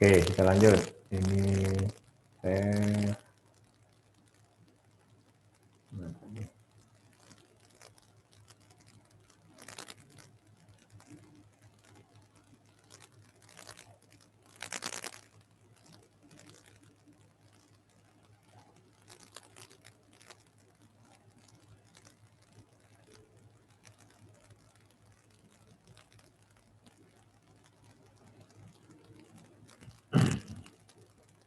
Oke, kita lanjut. Ini tes.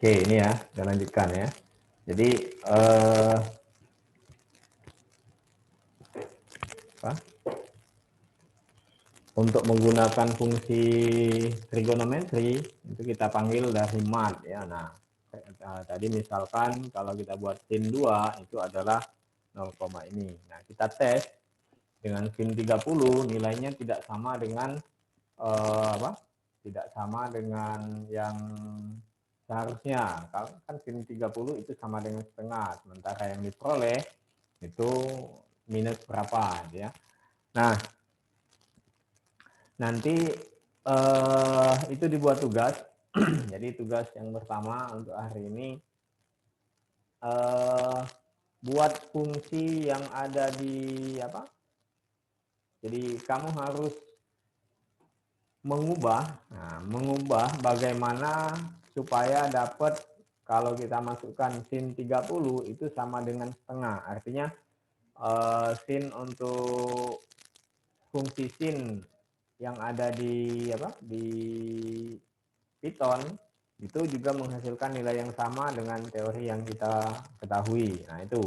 Oke, ini ya, kita lanjutkan ya. Jadi untuk menggunakan fungsi trigonometri itu kita panggil dari mat ya. Nah, tadi misalkan kalau kita buat sin 2 itu adalah 0, ini. Nah, kita tes dengan sin 30 nilainya tidak sama dengan Tidak sama dengan yang seharusnya. Kalau kan sin 30 itu sama dengan setengah, sementara yang diperoleh itu minus berapa ya. Nah, nanti itu dibuat tugas. Jadi tugas yang pertama untuk hari ini buat fungsi yang ada di apa? Jadi kamu harus mengubah bagaimana supaya dapat kalau kita masukkan sin 30 itu sama dengan setengah. Artinya sin untuk fungsi sin yang ada di Python itu juga menghasilkan nilai yang sama dengan teori yang kita ketahui. Nah, itu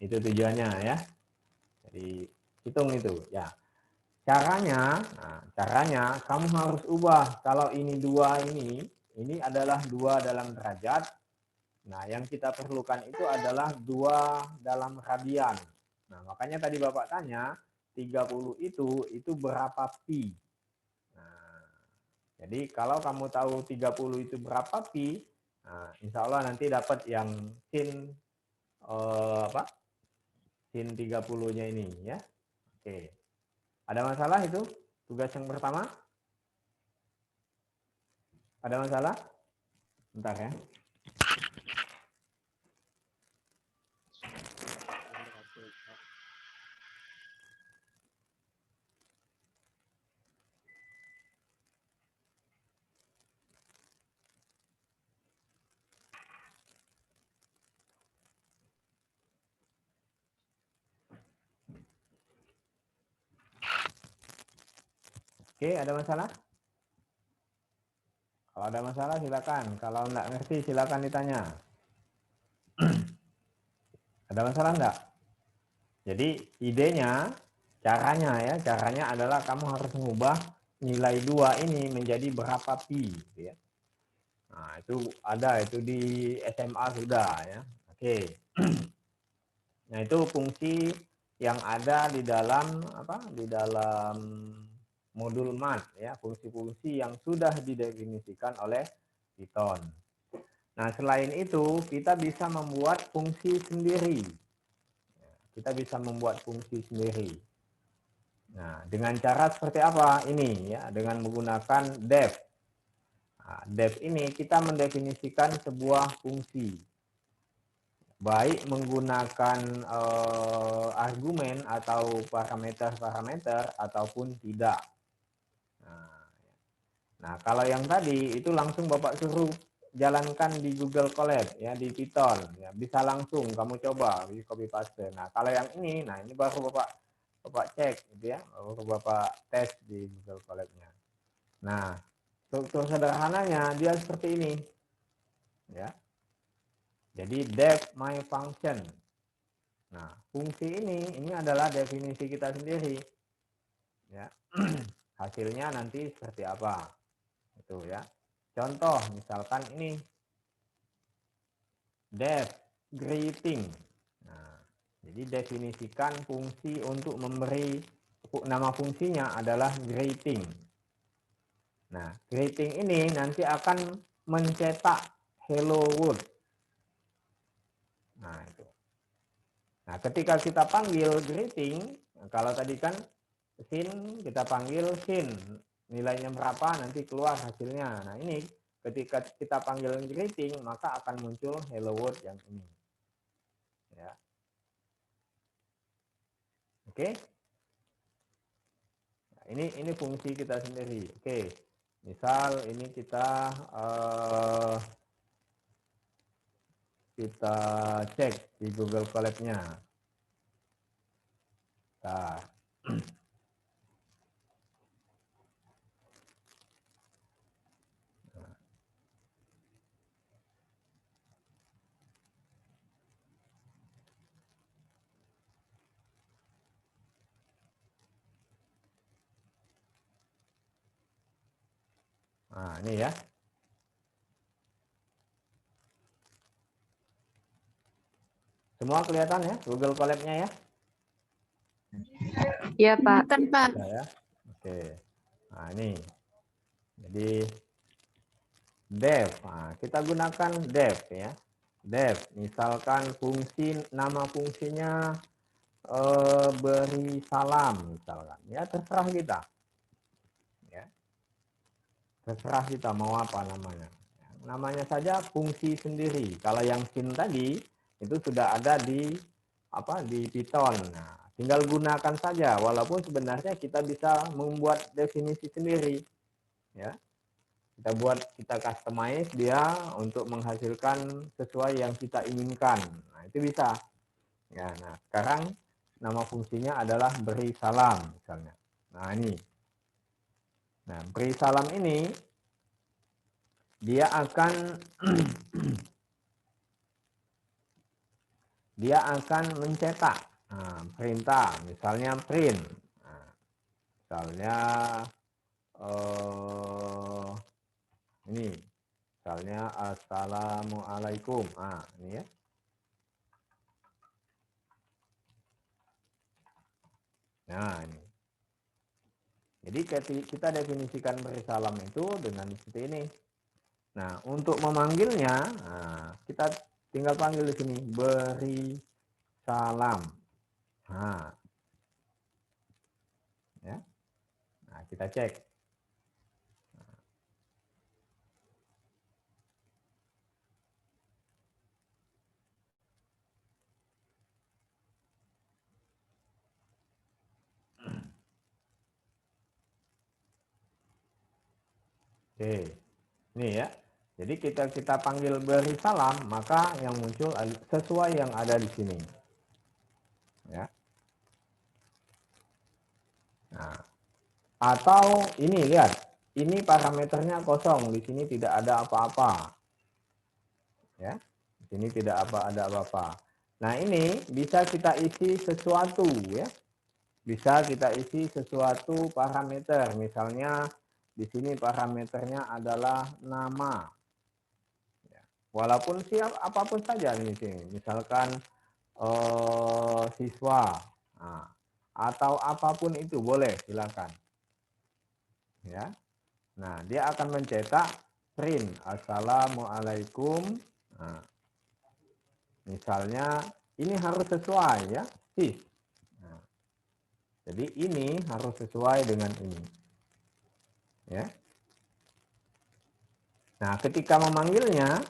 tujuannya ya. Jadi hitung itu ya. Caranya kamu harus ubah. Kalau ini 2 ini adalah 2 dalam derajat. Nah, yang kita perlukan itu adalah 2 dalam radian. Nah, makanya tadi Bapak tanya, 30 itu berapa pi? Nah, jadi kalau kamu tahu 30 itu berapa pi, nah, insya Allah nanti dapat yang sin sin 30-nya ini ya. Oke. Ada masalah itu? Tugas yang pertama? Ada masalah? Bentar ya. Oke, ada masalah? Kalau ada masalah silakan. Kalau enggak ngerti silakan ditanya. Ada masalah enggak? Jadi idenya, caranya adalah kamu harus mengubah nilai 2 ini menjadi berapa pi. Ya. Nah, itu ada, itu di SMA sudah ya. Oke. Nah, itu fungsi yang ada di dalam Di dalam modul mat ya, fungsi-fungsi yang sudah didefinisikan oleh Python. Nah, selain itu kita bisa membuat fungsi sendiri. Kita bisa membuat fungsi sendiri. Nah, dengan cara seperti apa? Ini ya, dengan menggunakan def. Nah, def ini kita mendefinisikan sebuah fungsi. Baik menggunakan argumen atau parameter ataupun tidak. Nah, kalau yang tadi itu langsung Bapak suruh jalankan di Google Colab ya, di Python ya, bisa langsung kamu coba di copy paste. Nah, kalau yang ini, ini baru Bapak cek gitu ya, baru Bapak tes di Google Colab-nya. Nah, struktur sederhananya dia seperti ini. Ya. Jadi def my function. Nah, fungsi ini adalah definisi kita sendiri. Ya. Hasilnya nanti seperti apa? Itu ya. Contoh misalkan ini def greeting. Nah, jadi definisikan fungsi untuk memberi nama fungsinya adalah greeting. Nah, greeting ini nanti akan mencetak hello world. Nah, itu. Nah, ketika kita panggil greeting, kalau tadi kan sin, kita panggil sin, nilainya berapa nanti keluar hasilnya. Nah, ini ketika kita panggil greeting, maka akan muncul hello world yang ini. Ya. Oke. Nah, ini fungsi kita sendiri. Oke. Misal ini kita cek di Google Colab-nya. Nah, ini ya. Semua kelihatan ya Google Colab-nya ya? Iya, Pak. Ya. Oke. Nah, ini. Jadi dev. Nah, kita gunakan dev ya. Dev, misalkan nama fungsinya beri salam misalkan. Ya, terserah kita. Ya. Terserah kita mau apa namanya. Namanya saja fungsi sendiri. Kalau yang sin tadi itu sudah ada di Python. Nah, tinggal gunakan saja walaupun sebenarnya kita bisa membuat definisi sendiri. Ya. Kita customize dia untuk menghasilkan sesuai yang kita inginkan. Nah, itu bisa. Ya, nah, sekarang nama fungsinya adalah beri salam misalnya. Nah, ini. Nah, beri salam ini dia akan mencetak perintah, misalnya print. Nah, misalnya ini, misalnya assalamualaikum. Nah, ini ya. Nah, ini. Jadi kita definisikan beri salam itu dengan seperti ini. Nah, untuk memanggilnya, kita tinggal panggil di sini beri salam. Nah, ya. Nah, kita cek. Oke, ini ya. Jadi kita panggil beri salam, maka yang muncul sesuai yang ada di sini. Ya. Nah, atau ini lihat, ini parameternya kosong, di sini tidak ada apa-apa. Ya, di sini tidak ada apa-apa. Nah, ini bisa kita isi sesuatu ya. Bisa kita isi sesuatu parameter, misalnya di sini parameternya adalah nama. Ya. Walaupun apapun saja ini sini, misalkan siswa, nah, atau apapun itu boleh, silakan. Ya, nah dia akan mencetak print assalamualaikum. Nah, misalnya ini harus sesuai ya, sis. Nah, jadi ini harus sesuai dengan ini. Ya. Nah, ketika memanggilnya,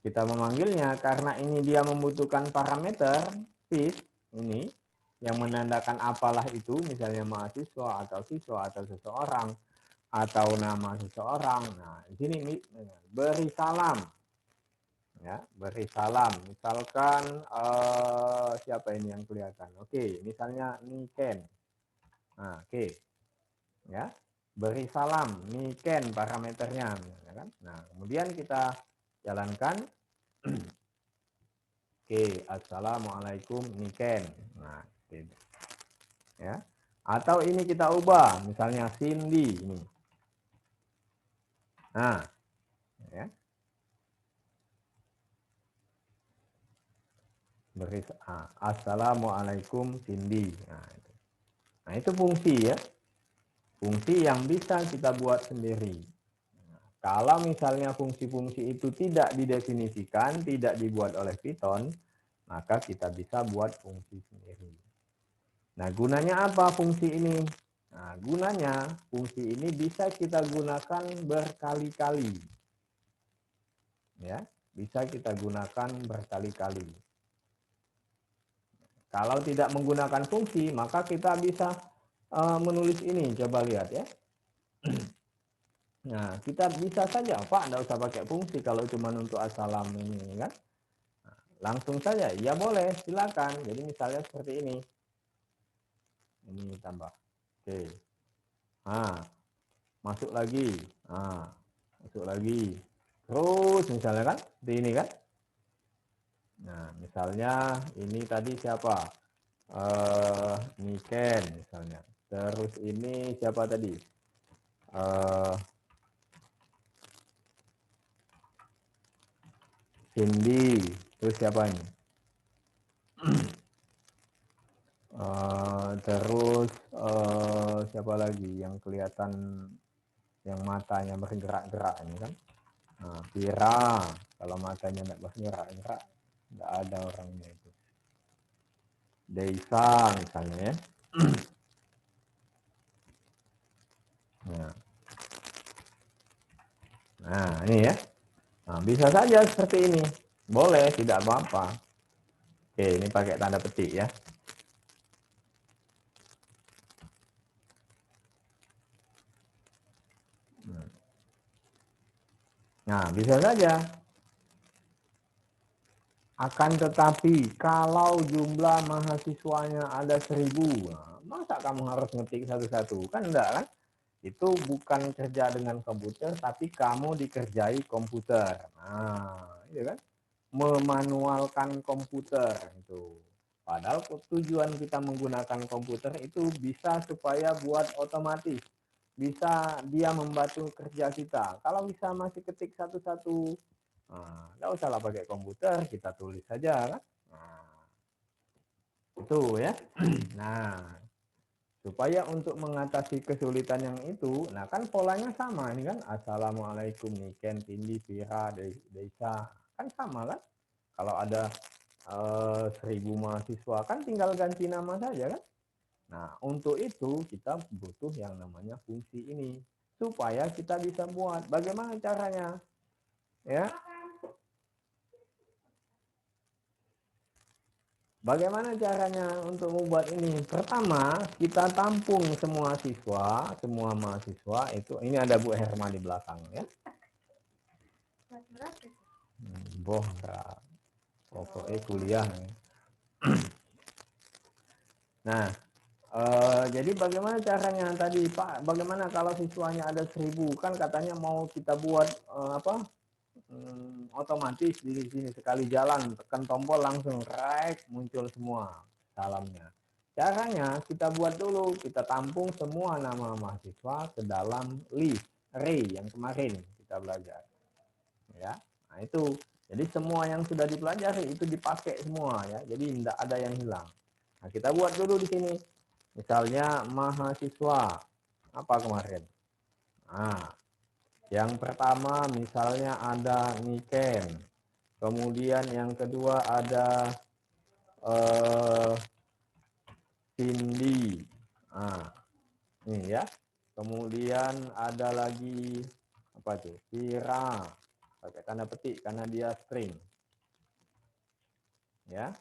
kita memanggilnya karena ini dia membutuhkan parameter sis ini yang menandakan apalah itu, misalnya mahasiswa atau siswa atau seseorang atau nama seseorang. Nah, di sini beri salam. Ya, beri salam. Misalkan siapa ini yang kelihatan? Oke, misalnya Niken. Nah, oke. Ya. Beri salam, Niken parameternya, ya kan? Nah, kemudian kita jalankan. Oke, assalamualaikum Niken. Nah, gitu. Ya. Atau ini kita ubah, misalnya Cindy ini. Nah, ya. Beri assalamualaikum Cindy. Nah, itu fungsi ya. Fungsi yang bisa kita buat sendiri. Kalau misalnya fungsi-fungsi itu tidak didefinisikan, tidak dibuat oleh Python, maka kita bisa buat fungsi sendiri. Nah, gunanya apa fungsi ini? Nah, Nah, gunanya fungsi ini bisa kita gunakan berkali-kali. Ya, bisa kita gunakan berkali-kali. Kalau tidak menggunakan fungsi, maka kita bisa menulis ini. Coba lihat ya. Nah, kita bisa saja, Pak, tidak usah pakai fungsi kalau cuma untuk assalam ini kan. Nah, langsung saja, ya boleh, silakan. Jadi misalnya seperti ini. Ini tambah. Oke. Nah, masuk lagi. Nah, masuk lagi. Terus misalnya kan, seperti ini kan. Nah, misalnya ini tadi siapa? Niken misalnya. Terus ini siapa tadi? Cindy. Terus siapa ini? Terus siapa lagi yang kelihatan yang matanya bergerak-gerak ini kan? Nah, Pira. Kalau matanya tidak bergerak-gerak, tidak ada orangnya itu. Desa misalnya ya. Nah, ini ya. Nah, bisa saja seperti ini. Boleh, tidak apa-apa. Oke, ini pakai tanda petik ya. Nah, bisa saja. Akan tetapi, kalau jumlah mahasiswanya ada 1000, nah, masa kamu harus ngetik satu-satu? Kan enggak kan? Itu bukan kerja dengan komputer, tapi kamu dikerjai komputer. Nah, iya kan? Memanualkan komputer itu. Padahal tujuan kita menggunakan komputer itu bisa supaya buat otomatis. Bisa dia membantu kerja kita. Kalau bisa masih ketik satu-satu, nah, nggak usahlah pakai komputer, kita tulis saja kan. Nah, itu ya. Nah, supaya untuk mengatasi kesulitan yang itu, nah kan polanya sama ini kan. Assalamualaikum Niken, Tindi, Vira, Desa, kan sama kan. Kalau ada 1000 mahasiswa kan tinggal ganti nama saja kan. Nah, untuk itu kita butuh yang namanya fungsi ini supaya kita bisa buat. Bagaimana caranya? Ya. Bagaimana caranya untuk membuat ini? Pertama, kita tampung semua siswa, semua mahasiswa itu. Ini ada Bu Herma di belakang ya. Boh, pokoknya kuliah. Nah, jadi bagaimana caranya tadi Pak? Bagaimana kalau siswanya ada 1000? Kan katanya mau kita buat otomatis di sini sekali jalan tekan tombol langsung muncul semua salamnya. Caranya kita buat dulu, kita tampung semua nama mahasiswa ke dalam list array yang kemarin kita belajar. Ya, nah itu. Jadi semua yang sudah dipelajari itu dipakai semua ya. Jadi tidak ada yang hilang. Nah, kita buat dulu di sini. Misalnya mahasiswa apa kemarin? Nah, yang pertama misalnya ada Niken. Kemudian yang kedua ada Cindy. Nah, ini ya. Kemudian ada lagi apa tuh? Vira. Pakai tanda petik karena dia string. Ya.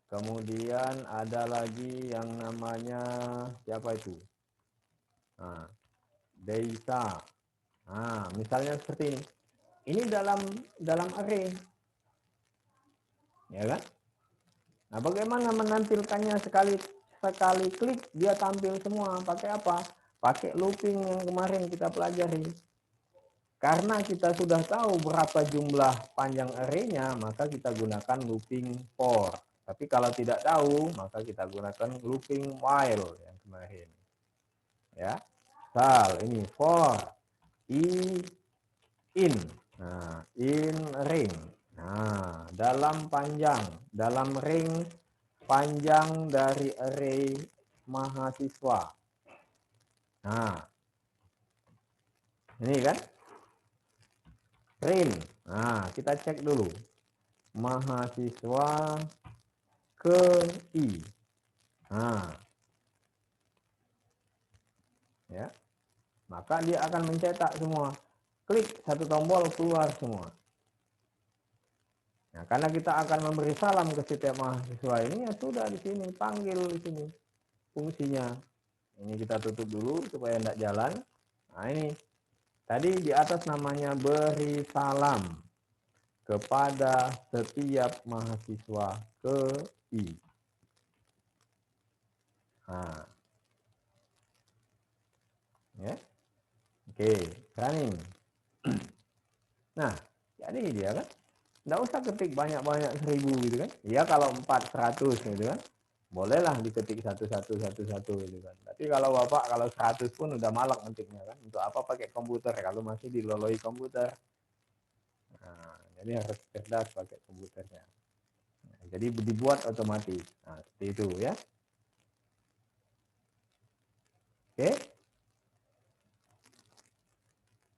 Kemudian ada lagi yang namanya siapa itu? Nah, Desa. Nah, misalnya seperti ini. Ini dalam array. Ya kan? Nah, bagaimana menampilkannya sekali klik dia tampil semua? Pakai apa? Pakai looping yang kemarin kita pelajari. Karena kita sudah tahu berapa jumlah panjang array-nya, maka kita gunakan looping for. Tapi kalau tidak tahu, maka kita gunakan looping while yang kemarin. Ya. Misal ini for in. Nah, in ring. Nah, dalam ring panjang dari array mahasiswa. Nah, ini kan ring. Nah, kita cek dulu mahasiswa ke i. Nah, maka dia akan mencetak semua. Klik satu tombol, keluar semua. Nah, karena kita akan memberi salam ke setiap mahasiswa ini, ya sudah di sini, panggil di sini fungsinya. Ini kita tutup dulu supaya tidak jalan. Nah, ini tadi di atas namanya beri salam kepada setiap mahasiswa ke I. Nah, ya, oke, running. Nah, jadi dia kan, nggak usah ketik banyak-banyak 1000 gitu kan. Ya kalau 400 gitu kan, bolehlah diketik satu gitu kan. Tapi kalau Bapak kalau 100 pun udah malak ngetiknya kan. Untuk apa pakai komputer kalau masih diloloi komputer. Nah, jadi harus cerdas pakai komputernya. Nah, jadi dibuat otomatis. Nah, seperti itu ya. Oke.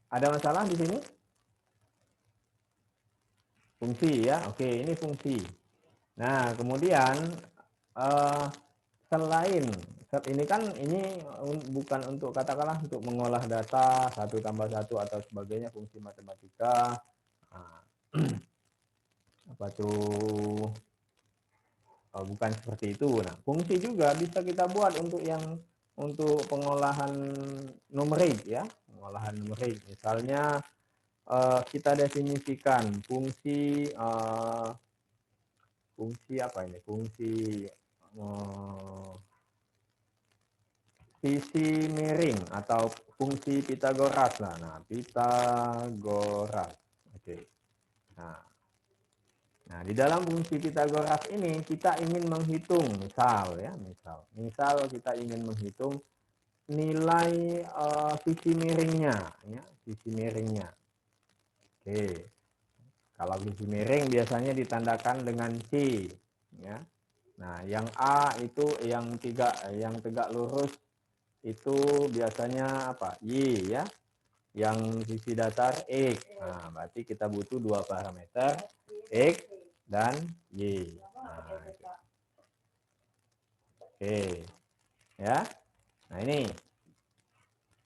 Ada masalah di sini? Fungsi ya. Oke, ini fungsi. Nah, kemudian selain ini kan ini bukan untuk katakanlah untuk mengolah data 1+1 atau sebagainya fungsi matematika. Nah, apa tuh? Bukan seperti itu. Nah, fungsi juga bisa kita buat untuk yang untuk pengolahan numerik ya, pengolahan numerik. Misalnya kita definisikan fungsi fungsi apa ini? Fungsi sisi miring atau fungsi Pitagoras lah. Nah, Pitagoras. Oke. Nah, di dalam fungsi Pitagoras ini kita ingin menghitung misal kita ingin menghitung nilai sisi miringnya ya, sisi miringnya. Oke. Kalau sisi miring biasanya ditandakan dengan C ya. Nah, yang A itu yang tegak lurus itu biasanya apa? Y ya. Yang sisi datar X. Nah, berarti kita butuh dua parameter X dan Y. Nah, oke. Ya. Nah, ini.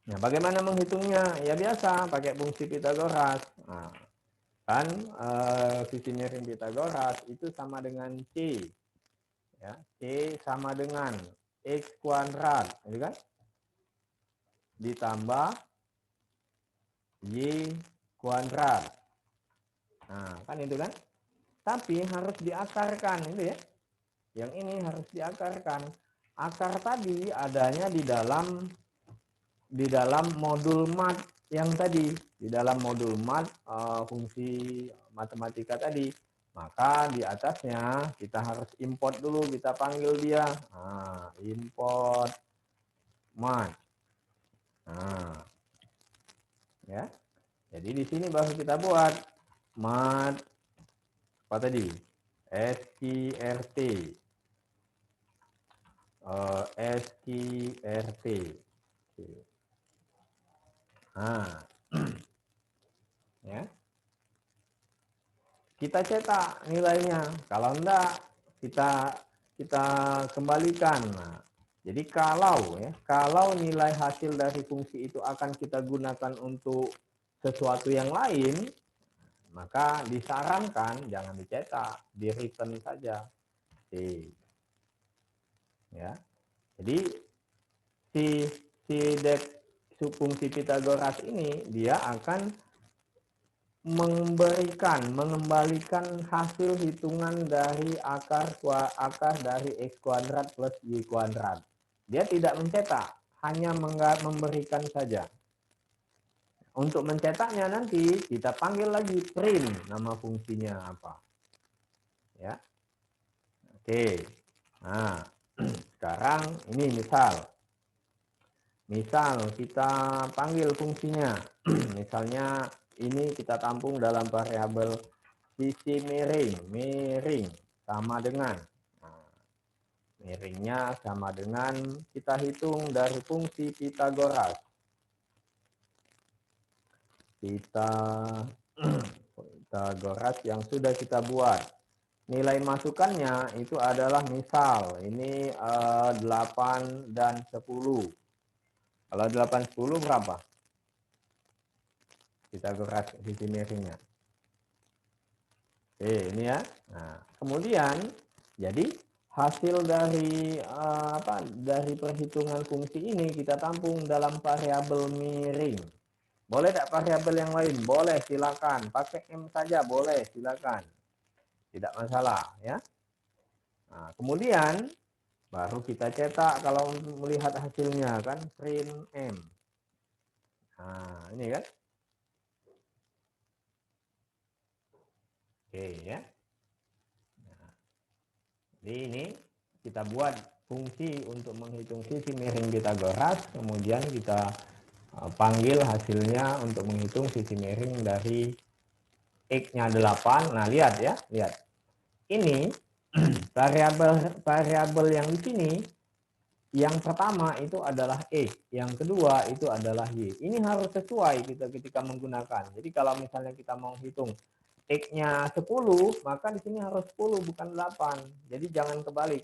Nah, bagaimana menghitungnya? Ya biasa pakai fungsi Pitagoras. Nah, kan sisi miring Pitagoras itu sama dengan C. Ya, C sama dengan X kuadrat, gitu kan? Ditambah Y kuadrat. Nah, kan itu kan? Tapi harus diakarkan itu ya. Yang ini harus diakarkan. Akar tadi adanya di dalam modul mat yang tadi, di dalam modul mat fungsi matematika tadi. Maka di atasnya kita harus import dulu, kita panggil dia. Nah, import mat. Nah, ya. Jadi di sini baru kita buat mat apa tadi? SQRT. SQRT. Nah, ya. Kita cetak nilainya. Kalau enggak, kita kembalikan. Nah, jadi kalau nilai hasil dari fungsi itu akan kita gunakan untuk sesuatu yang lain, maka disarankan jangan dicetak, di return saja. Oke. Ya. Jadi fungsi Pitagoras ini dia akan mengembalikan hasil hitungan dari akar dari X kuadrat plus Y kuadrat. Dia tidak mencetak, hanya memberikan saja. Untuk mencetaknya nanti kita panggil lagi print, nama fungsinya apa. Ya. Oke. Nah, sekarang ini misal kita panggil fungsinya. Misalnya ini kita tampung dalam variabel sisi miring sama dengan miringnya sama dengan kita hitung dari fungsi Pitagoras. Pitagoras yang sudah kita buat. Nilai masukannya itu adalah misal ini 8 dan 10. Kalau 8 10 berapa? Pitagoras sisi miringnya. Oke, ini ya. Nah, kemudian jadi hasil dari dari perhitungan fungsi ini kita tampung dalam variabel miring. Boleh tidak variabel yang lain? Boleh, silakan. Pakai M saja boleh, silakan. Tidak masalah ya. Nah, kemudian baru kita cetak kalau untuk melihat hasilnya kan, print M. Nah, ini kan. Oke ya. Jadi ini kita buat fungsi untuk menghitung sisi miring Pitagoras, kemudian kita panggil hasilnya untuk menghitung sisi miring dari X-nya 8. Nah, lihat ya, lihat. Ini variabel yang di sini, yang pertama itu adalah X, yang kedua itu adalah Y. Ini harus sesuai kita ketika menggunakan. Jadi kalau misalnya kita mau hitung X-nya 10, maka di sini harus 10 bukan 8. Jadi jangan kebalik.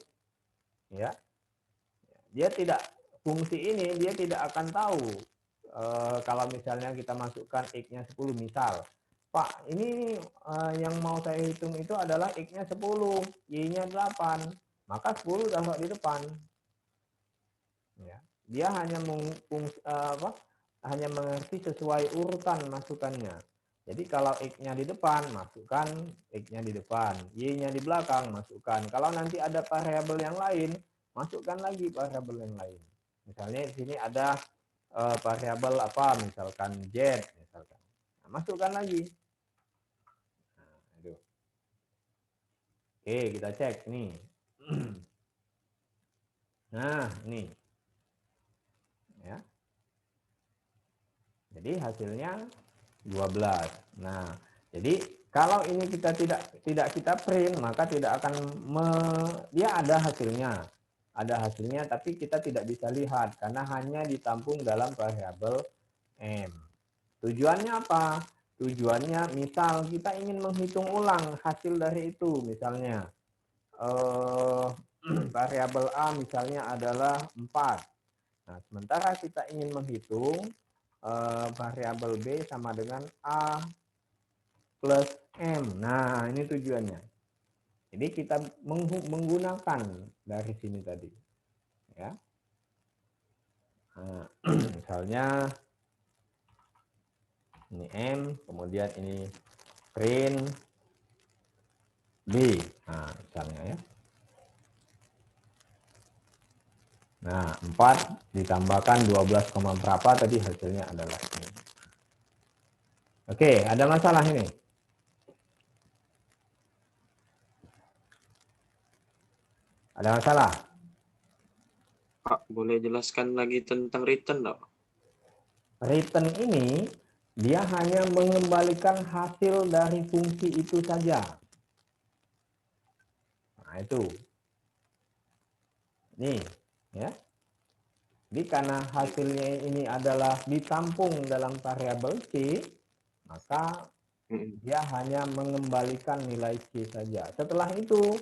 Ya. Dia tidak, fungsi ini dia tidak akan tahu kalau misalnya kita masukkan X-nya 10 misal. Pak, ini yang mau saya hitung itu adalah X-nya 10, Y-nya 8. Maka 10 taruh di depan. Ya. Dia hanya hanya mengerti sesuai urutan masukannya. Jadi kalau X-nya di depan, masukkan X-nya di depan. Y-nya di belakang, masukkan. Kalau nanti ada variabel yang lain, masukkan lagi variabel yang lain. Misalnya di sini ada variabel apa, misalkan Z, misalkan. Nah, masukkan lagi. Nah, itu. Oke, kita cek nih. Nah, ini. Ya. Jadi hasilnya 12. Nah, jadi kalau ini kita tidak kita print, maka tidak akan dia ada hasilnya. Ada hasilnya tapi kita tidak bisa lihat karena hanya ditampung dalam variabel M. Tujuannya apa? Tujuannya misal kita ingin menghitung ulang hasil dari itu, misalnya variabel A misalnya adalah 4. Nah, sementara kita ingin menghitung variabel B sama dengan A plus M. Nah, ini tujuannya. Jadi kita menggunakan dari sini tadi. Ya. Nah, misalnya ini M, kemudian ini print B. Nah, misalnya ya. Nah, 4 ditambahkan 12, berapa tadi hasilnya adalah ini. Oke, ada masalah ini? Ada masalah? Pak, boleh jelaskan lagi tentang return, dok? Return ini dia hanya mengembalikan hasil dari fungsi itu saja. Nah, itu. Nih, ya. Jadi karena hasilnya ini adalah ditampung dalam variabel C, maka dia hanya mengembalikan nilai C saja. Setelah itu,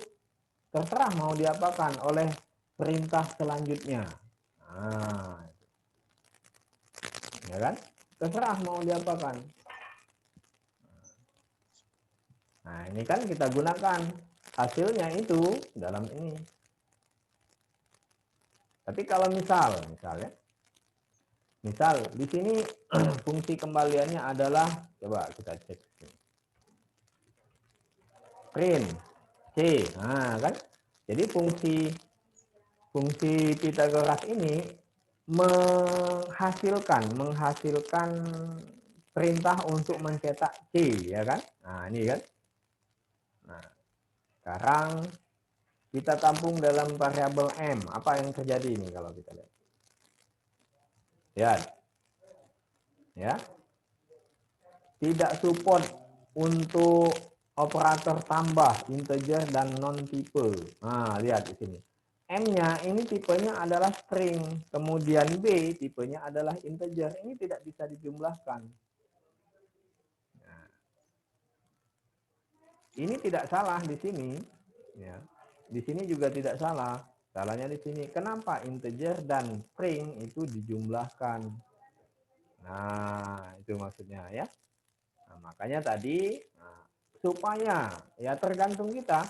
terserah mau diapakan oleh perintah selanjutnya. Nah, ya kan? Terserah mau diapakan. Nah, ini kan kita gunakan hasilnya itu dalam ini. Tapi kalau misalnya, misal di sini fungsi kembaliannya adalah, coba kita cek. Print C. Nah, kan? Jadi fungsi Pitagoras ini menghasilkan perintah untuk mencetak C, ya kan? Nah, ini kan. Nah, sekarang kita tampung dalam variabel M. Apa yang terjadi ini kalau kita lihat? Lihat. Ya. Tidak support untuk operator tambah, integer dan non tipe. Nah, lihat di sini. M-nya ini tipenya adalah string, kemudian B tipenya adalah integer. Ini tidak bisa dijumlahkan. Nah, ini tidak salah di sini, ya. Di sini juga tidak salah. Salahnya di sini. Kenapa integer dan string itu dijumlahkan? Nah, itu maksudnya ya. Nah, makanya tadi supaya ya tergantung kita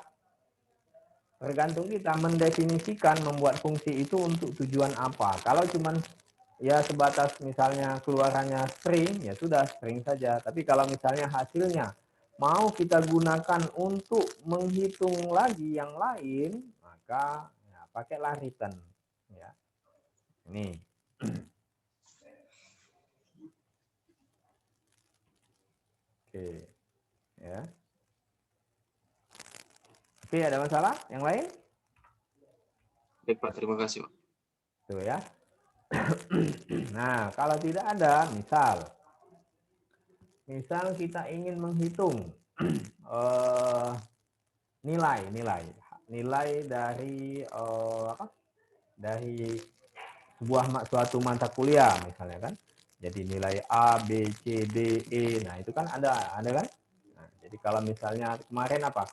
mendefinisikan membuat fungsi itu untuk tujuan apa. Kalau cuman ya sebatas misalnya keluarannya string, ya sudah string saja. Tapi kalau misalnya hasilnya mau kita gunakan untuk menghitung lagi yang lain, maka ya, pakailah return. Ya. Ini. Oke. Ya. Oke, ada masalah? Yang lain? Baik, Pak. Terima kasih, Pak. Tuh ya. Nah, kalau tidak ada, misal kita ingin menghitung nilai dari dari suatu mata kuliah misalnya kan. Jadi nilai A, B, C, D, E. Nah, itu kan ada kan? Nah, jadi kalau misalnya kemarin apa?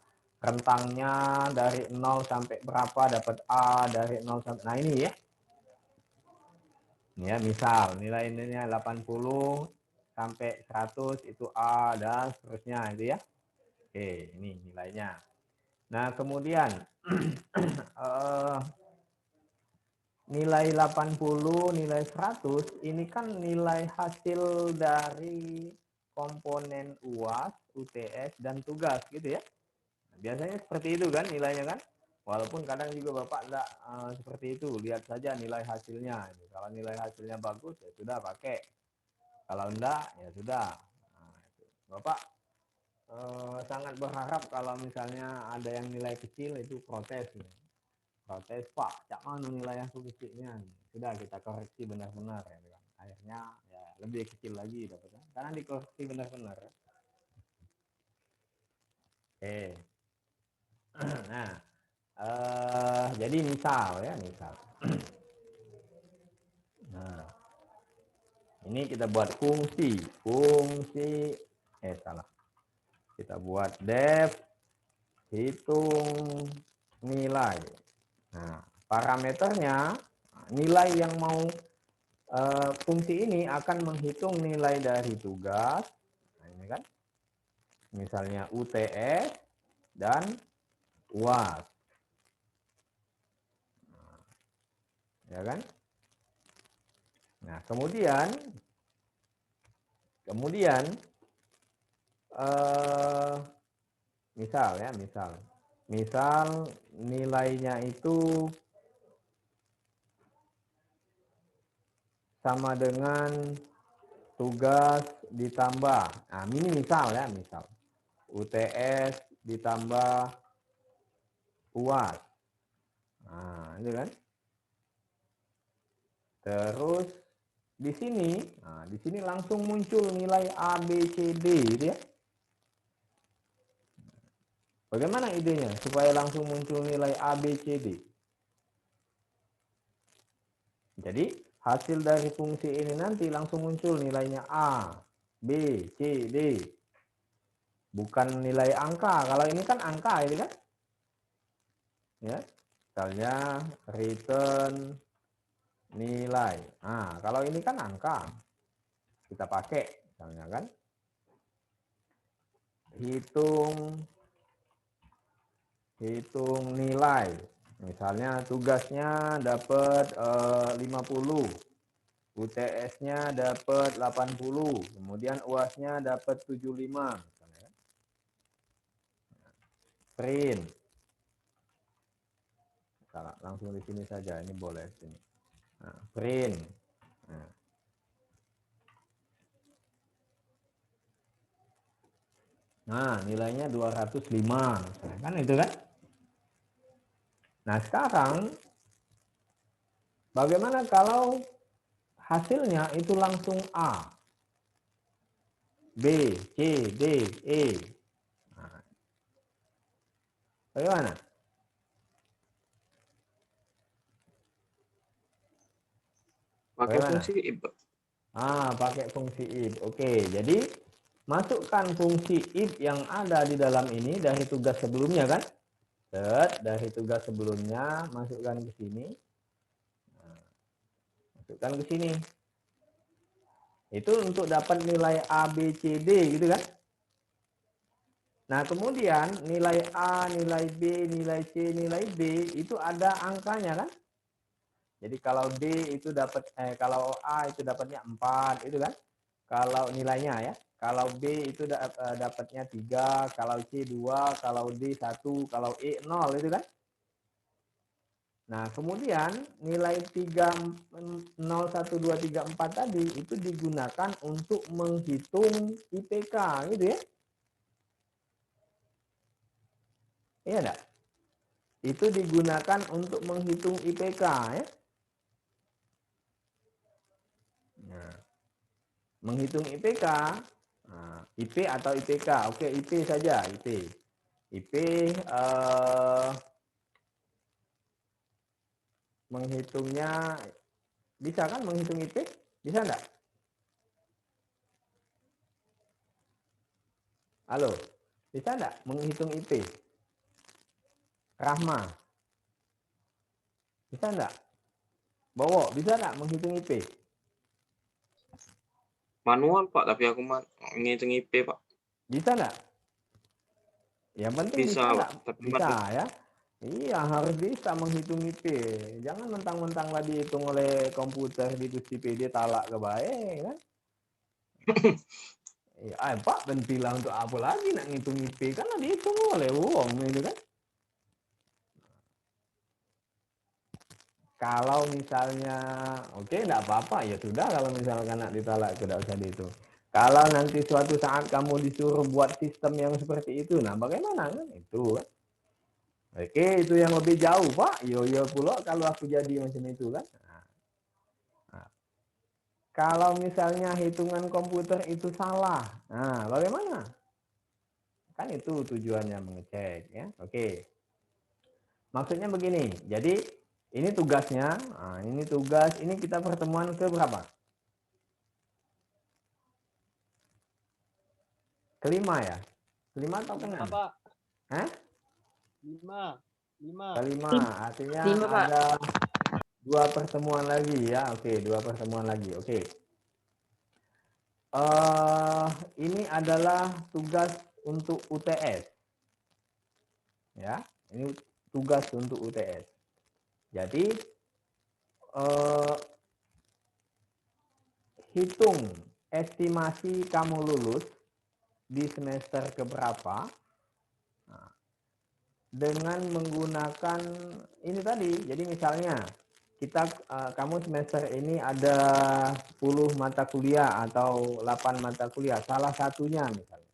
Rentangnya dari 0 sampai berapa dapat A, dari 0 sampai. Nah, ini ya. Ini ya, misal nilai-nilainya 80 sampai 100 itu A dan seterusnya itu ya. Oke, ini nilainya. Nah, kemudian nilai 80, nilai 100 ini kan nilai hasil dari komponen UAS, UTS, dan tugas gitu ya. Biasanya seperti itu kan nilainya kan. Walaupun kadang juga Bapak enggak seperti itu. Lihat saja nilai hasilnya. Kalau nilai hasilnya bagus ya sudah pakai. Kalau enggak ya sudah. Nah, Bapak sangat berharap kalau misalnya ada yang nilai kecil itu protes. Protes, Pak, cak mana nilai yang kecilnya? Sudah kita koreksi benar-benar ya kan. Akhirnya ya lebih kecil lagi dapatnya. Karena dikoreksi benar-benar. Oke. Nah, jadi misal. Nah, ini kita buat fungsi salah. Kita buat def hitung nilai. Nah, parameternya nilai yang mau fungsi ini akan menghitung nilai dari tugas. Nah, ini kan. Misalnya UTS dan UAS. Ya kan? Nah, kemudian misal nilainya itu sama dengan tugas ditambah. Nah, ini misal UTS ditambah UAS. Nah, itu kan. Terus di sini langsung muncul nilai A, B, C, D gitu ya. Bagaimana idenya supaya langsung muncul nilai A, B, C, D? Jadi hasil dari fungsi ini nanti langsung muncul nilainya A, B, C, D. Bukan nilai angka. Kalau ini kan angka ini kan. Ya. Misalnya return nilai. Nah, kalau ini kan angka. Kita pakai misalnya kan. Hitung nilai. Misalnya tugasnya dapat 50. UTS-nya dapat 80, kemudian UAS-nya dapat 75. Print. Salah, langsung di sini saja, ini boleh sini. Nah, print. Nah, nilainya 205, kan itu kan? Nah, sekarang bagaimana kalau hasilnya itu langsung A, B, C, D, E. Nah, bagaimana? Pakai fungsi if. Pakai fungsi if. Oke, jadi masukkan fungsi if yang ada di dalam ini dari tugas sebelumnya kan? Dari tugas sebelumnya masukkan ke sini. Masukkan ke sini. Itu untuk dapat nilai A, B, C, D gitu kan? Nah, kemudian nilai A, nilai B, nilai C, nilai D itu ada angkanya kan? Jadi kalau D itu dapat kalau A itu dapatnya 4 itu kan? Kalau nilainya ya. Kalau B itu dapatnya 3, kalau C 2, kalau D 1, kalau E 0 itu kan? Nah, kemudian nilai 3 0 1 2 3 4 tadi itu digunakan untuk menghitung IPK gitu ya. Iya enggak? Itu digunakan untuk menghitung IPK ya. Nah, menghitung IPK, nah, IP atau IPK, oke IP saja, IP menghitungnya bisa kan menghitung IP? Bisa enggak? Halo, bisa enggak menghitung IP? Rahma, bisa enggak? Bowo, bisa enggak menghitung IP? Manual, Pak, tapi aku ngitung IP, Pak. Bisa enggak? Yang penting bisa Bisa, Pak, enggak? tapi Bisa ya. Iya, harus bisa menghitung IP. Jangan mentang-mentang lah dihitung oleh komputer di IP dia talak ke baik kan? Ya, Pak, bentilah untuk apa lagi nak ngitung IP? Kan dihitung oleh uang itu kan? Kalau misalnya, oke, enggak apa-apa, ya sudah kalau misalkan nak ditalak, tidak usah dihitung. Kalau nanti suatu saat kamu disuruh buat sistem yang seperti itu, nah bagaimana kan? Itu kan? Oke, itu yang lebih jauh, Pak. Yo pula kalau aku jadi macam itu kan. Nah, kalau misalnya hitungan komputer itu salah, nah bagaimana? Kan itu tujuannya mengecek ya. Oke. Maksudnya begini. Jadi ini tugasnya. Nah, ini tugas. Ini kita pertemuan ke berapa? Kelima ya? Kelima atau keenam? Pak. Hah? 5. Kelima. Artinya 5, Pak. ada 2 pertemuan lagi ya. Oke, 2 pertemuan lagi. Oke. Ini adalah tugas untuk UTS. Ya, ini tugas untuk UTS. Jadi hitung estimasi kamu lulus di semester keberapa dengan menggunakan ini tadi. Jadi misalnya kamu semester ini ada 10 mata kuliah atau 8 mata kuliah. Salah satunya misalnya.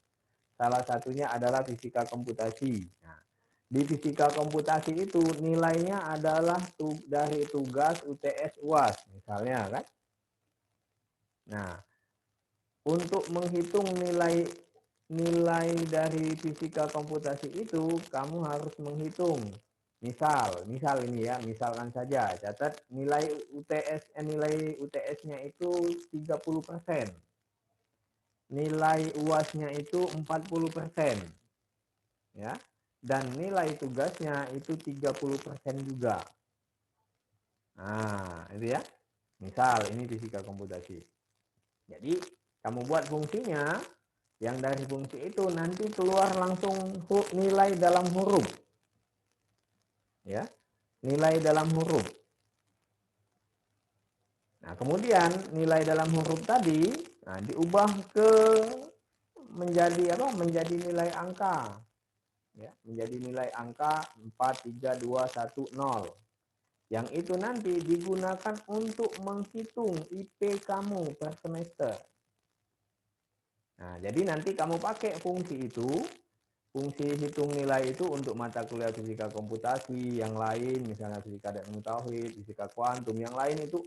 Salah satunya adalah fisika komputasi. Nah, di fisika komputasi itu nilainya adalah dari tugas UTS UAS misalnya kan. Nah, untuk menghitung nilai dari fisika komputasi itu kamu harus menghitung. Misal ini ya, misalkan saja catat nilai UTS-nya itu 30%. Nilai UAS-nya itu 40%. Ya. Dan nilai tugasnya itu 30% juga. Nah, itu ya. Misal ini fisika komputasi. Jadi, kamu buat fungsinya, yang dari fungsi itu nanti keluar langsung nilai dalam huruf. Ya. Nilai dalam huruf. Nah, kemudian nilai dalam huruf tadi diubah ke menjadi apa? Menjadi nilai angka. Ya, menjadi nilai angka 4, 3, 2, 1, 0. Yang itu nanti digunakan untuk menghitung IP kamu per semester. Nah, jadi nanti kamu pakai fungsi itu, fungsi hitung nilai itu untuk mata kuliah fisika komputasi, yang lain misalnya fisika dan ilmu tauhid, fisika kuantum, yang lain itu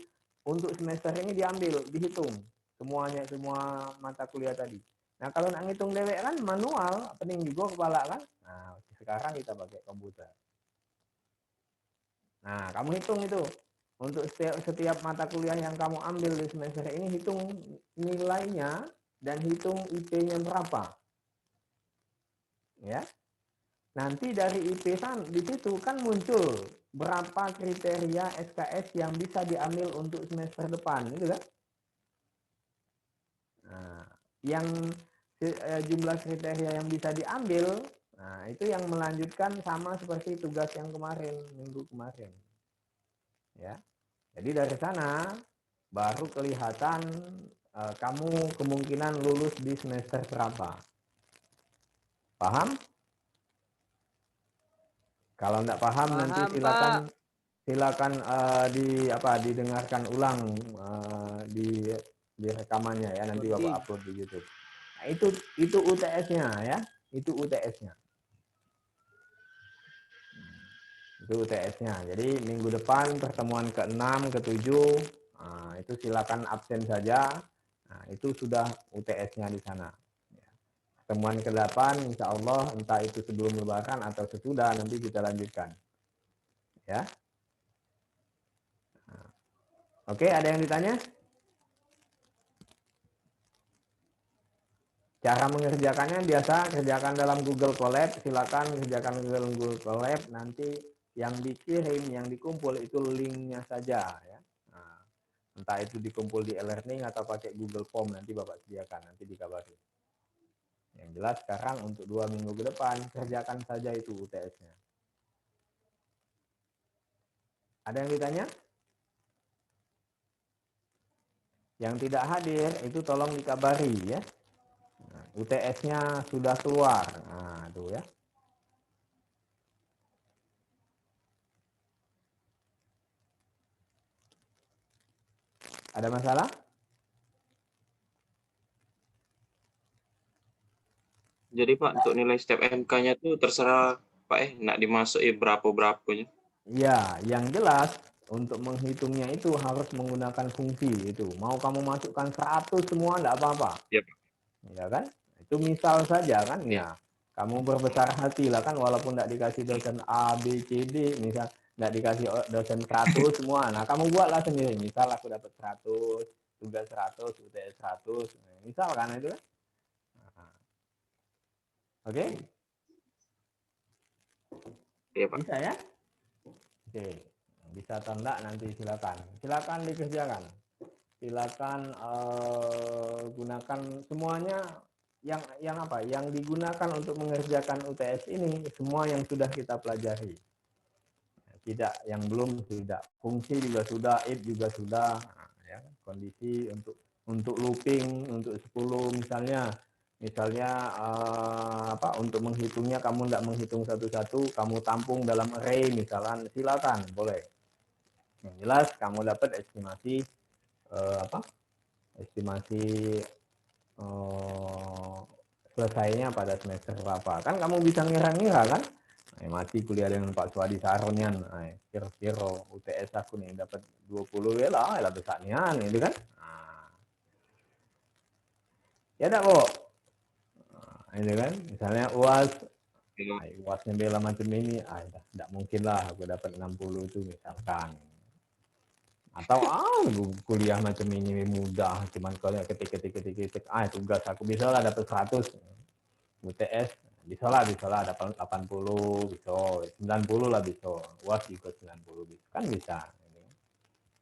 untuk semester ini diambil, dihitung semuanya, semua mata kuliah tadi. Nah, kalau nak ngitung dewek kan manual, pening juga kepala kan. Nah, sekarang kita pakai komputer. Nah, kamu hitung itu. Untuk setiap mata kuliah yang kamu ambil di semester ini, hitung nilainya dan hitung IP-nya berapa. Ya. Nanti dari IP di situ kan muncul berapa kriteria SKS yang bisa diambil untuk semester depan, gitu kan? Nah, yang jumlah kriteria yang bisa diambil, nah itu yang melanjutkan sama seperti tugas yang kemarin, minggu kemarin. Ya. Jadi dari sana baru kelihatan kamu kemungkinan lulus di semester berapa. Paham? Kalau enggak paham, nanti Paham, silakan didengarkan ulang di rekamannya ya, nanti Recording. Bapak upload di YouTube. Nah, itu UTS-nya ya. Itu UTS-nya. Itu UTS-nya. Jadi minggu depan pertemuan ke-6, ke-7, nah, itu silakan absen saja. Nah, itu sudah UTS-nya di sana. Pertemuan ke-8 insya Allah entah itu sebelum lebaran atau sesudah, nanti kita lanjutkan. Ya. Nah. Oke, ada yang ditanya? Cara mengerjakannya biasa kerjakan dalam Google Colab, silakan kerjakan dalam Google Colab, nanti yang dikirim, yang dikumpul itu linknya saja ya. Nah, entah itu dikumpul di e-learning atau pakai Google Form, nanti Bapak sediakan, nanti dikabari. Yang jelas sekarang untuk 2 minggu ke depan kerjakan saja itu UTS-nya. Ada yang ditanya? Yang tidak hadir itu tolong dikabari ya. Nah, UTS-nya sudah keluar. Nah, tuh ya. Ada masalah? Jadi Pak, untuk nilai step MK-nya tuh terserah Pak nak dimasukin berapa-berapanya. Ya, yang jelas untuk menghitungnya itu harus menggunakan fungsi itu. Mau kamu masukkan 100 semua enggak apa-apa. Ya, Pak. Ya kan? Itu misal saja kan Ya. ya. Kamu berbesar hati lah kan, walaupun enggak dikasih dosen A, B, C, D, misal enggak dikasih dosen 100 semua. Nah, kamu buatlah sendiri. Misal aku dapat 100, tugas 100, UTS 100. Misal kan itu kan. Nah. Oke? Iya, Pak. Bisa ya? Oke. Bisa atau enggak nanti silakan. Silakan dikerjakan. Silakan gunakan semuanya yang apa? Yang digunakan untuk mengerjakan UTS ini semua yang sudah kita pelajari. Tidak yang belum tidak. Fungsi juga sudah, if juga sudah. Nah, ya, kondisi untuk looping untuk 10 misalnya untuk menghitungnya kamu tidak menghitung satu-satu, kamu tampung dalam array misalkan, silakan boleh. Yang jelas kamu dapat estimasi selesainya pada semester berapa. Kan kamu bisa ngira-ngira kan? Mati kuliah dengan Pak Suadi Saronian. Kira-kira UTS aku nih dapat 20 ya lah besarnya itu kan. Ya enggak, Bu? Ini kan, misalnya UAS UASnya bela macam ini, tidak mungkin lah aku dapat 60 itu misalkan. Atau kuliah macam ini mudah, cuman kalau ketik tugas aku bisa lah dapat 100 UTS, bisa lah dapat 80, bisa 90 lah bisa, UAS juga 90 bisa, kan bisa.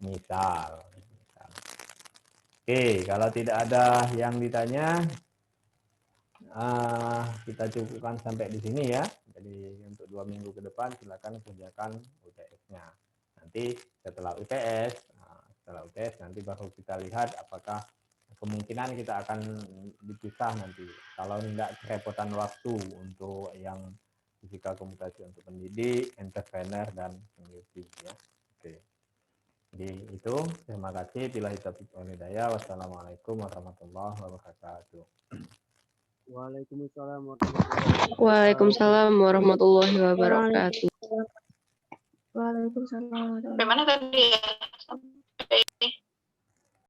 Misal. Oke, kalau tidak ada yang ditanya, kita cukupkan sampai di sini ya. Jadi untuk 2 minggu ke depan silakan kerjakan UTS-nya. Nanti setelah UTS nanti baru kita lihat apakah kemungkinan kita akan dipisah nanti. Kalau tidak kerepotan waktu untuk yang fisika komunikasi untuk pendidik, entrepreneur dan peneliti ya. Oke. Jadi itu, terima kasih. Billahi taufiq wal hidayah. Wassalamualaikum warahmatullahi wabarakatuh. Waalaikumsalam warahmatullahi wabarakatuh. Waalaikumsalam warahmatullahi wabarakatuh. Sampai mana tadi ya? Sampai